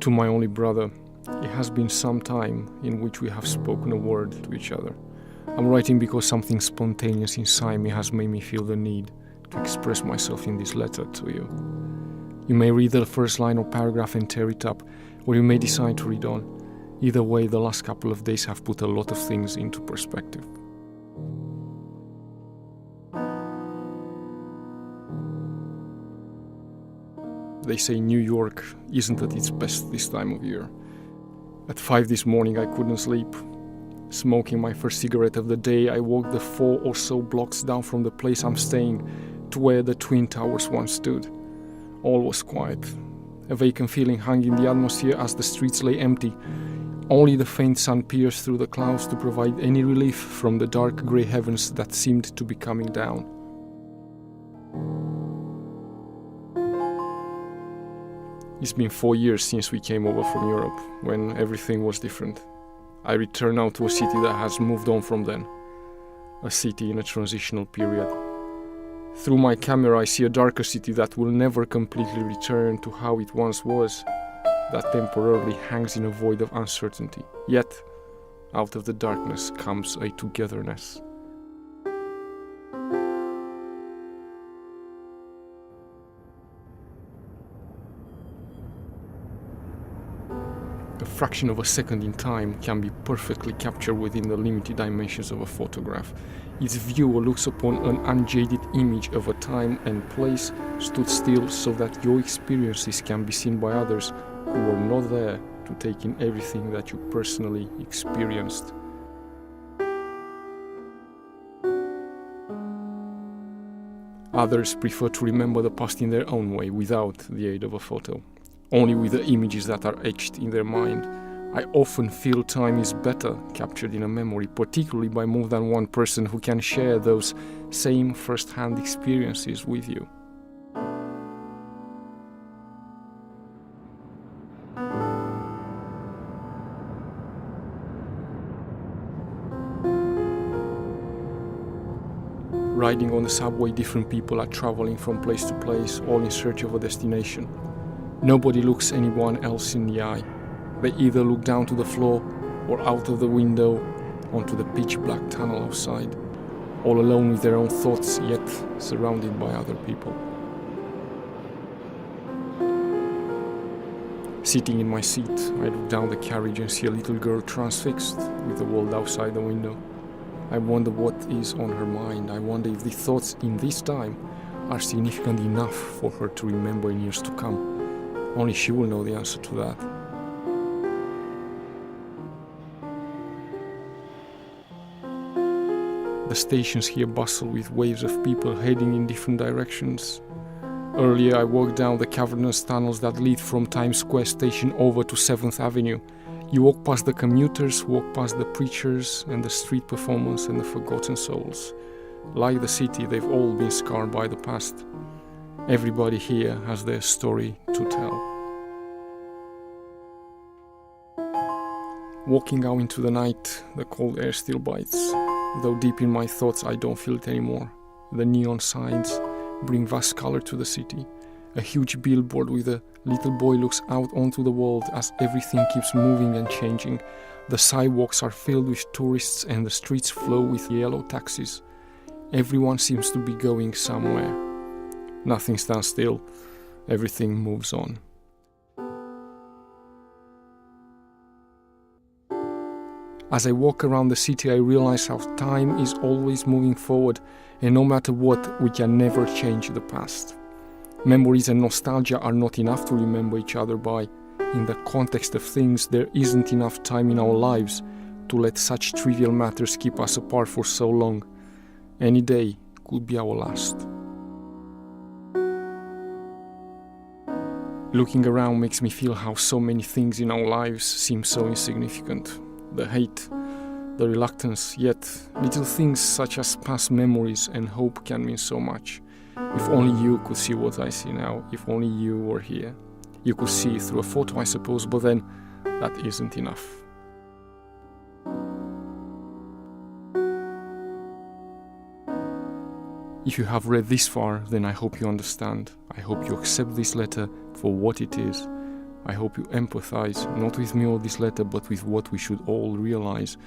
To my only brother, it has been some time in which we have spoken a word to each other. I'm writing because something spontaneous inside me has made me feel the need to express myself in this letter to you. You may read the first line or paragraph and tear it up, or you may decide to read on. Either way, the last couple of days have put a lot of things into perspective. They say New York isn't at its best this time of year. At 5 this morning I couldn't sleep. Smoking my first cigarette of the day, I walked the 4 or so blocks down from the place I'm staying to where the Twin Towers once stood. All was quiet. A vacant feeling hung in the atmosphere as the streets lay empty. Only the faint sun pierced through the clouds to provide any relief from the dark grey heavens that seemed to be coming down. It's been 4 years since we came over from Europe, when everything was different. I return now to a city that has moved on from then, a city in a transitional period. Through my camera I see a darker city that will never completely return to how it once was, that temporarily hangs in a void of uncertainty. Yet, out of the darkness comes a togetherness. A fraction of a second in time can be perfectly captured within the limited dimensions of a photograph. Its viewer looks upon an unjaded image of a time and place stood still so that your experiences can be seen by others who were not there to take in everything that you personally experienced. Others prefer to remember the past in their own way without the aid of a photo, only with the images that are etched in their mind. I often feel time is better captured in a memory, particularly by more than one person who can share those same first-hand experiences with you. Riding on the subway, different people are traveling from place to place, all in search of a destination. Nobody looks anyone else in the eye. They either look down to the floor or out of the window onto the pitch-black tunnel outside, all alone with their own thoughts, yet surrounded by other people. Sitting in my seat, I look down the carriage and see a little girl transfixed with the world outside the window. I wonder what is on her mind. I wonder if the thoughts in this time are significant enough for her to remember in years to come. Only she will know the answer to that. The stations here bustle with waves of people heading in different directions. Earlier I walked down the cavernous tunnels that lead from Times Square station over to 7th Avenue. You walk past the commuters, walk past the preachers and the street performers and the forgotten souls. Like the city, they've all been scarred by the past. Everybody here has their story to tell. Walking out into the night, the cold air still bites. Though deep in my thoughts I don't feel it anymore. The neon signs bring vast color to the city. A huge billboard with a little boy looks out onto the world as everything keeps moving and changing. The sidewalks are filled with tourists and the streets flow with yellow taxis. Everyone seems to be going somewhere. Nothing stands still. Everything moves on. As I walk around the city, I realize how time is always moving forward, and no matter what, we can never change the past. Memories and nostalgia are not enough to remember each other by. In the context of things, there isn't enough time in our lives to let such trivial matters keep us apart for so long. Any day could be our last. Looking around makes me feel how so many things in our lives seem so insignificant. The hate, the reluctance, yet little things such as past memories and hope can mean so much. If only you could see what I see now, if only you were here. You could see through a photo, I suppose, but then that isn't enough. If you have read this far, then I hope you understand. I hope you accept this letter for what it is. I hope you empathize, not with me or this letter, but with what we should all realize.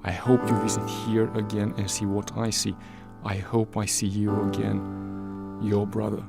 I hope you visit here again and see what I see. I hope I see you again. Your brother.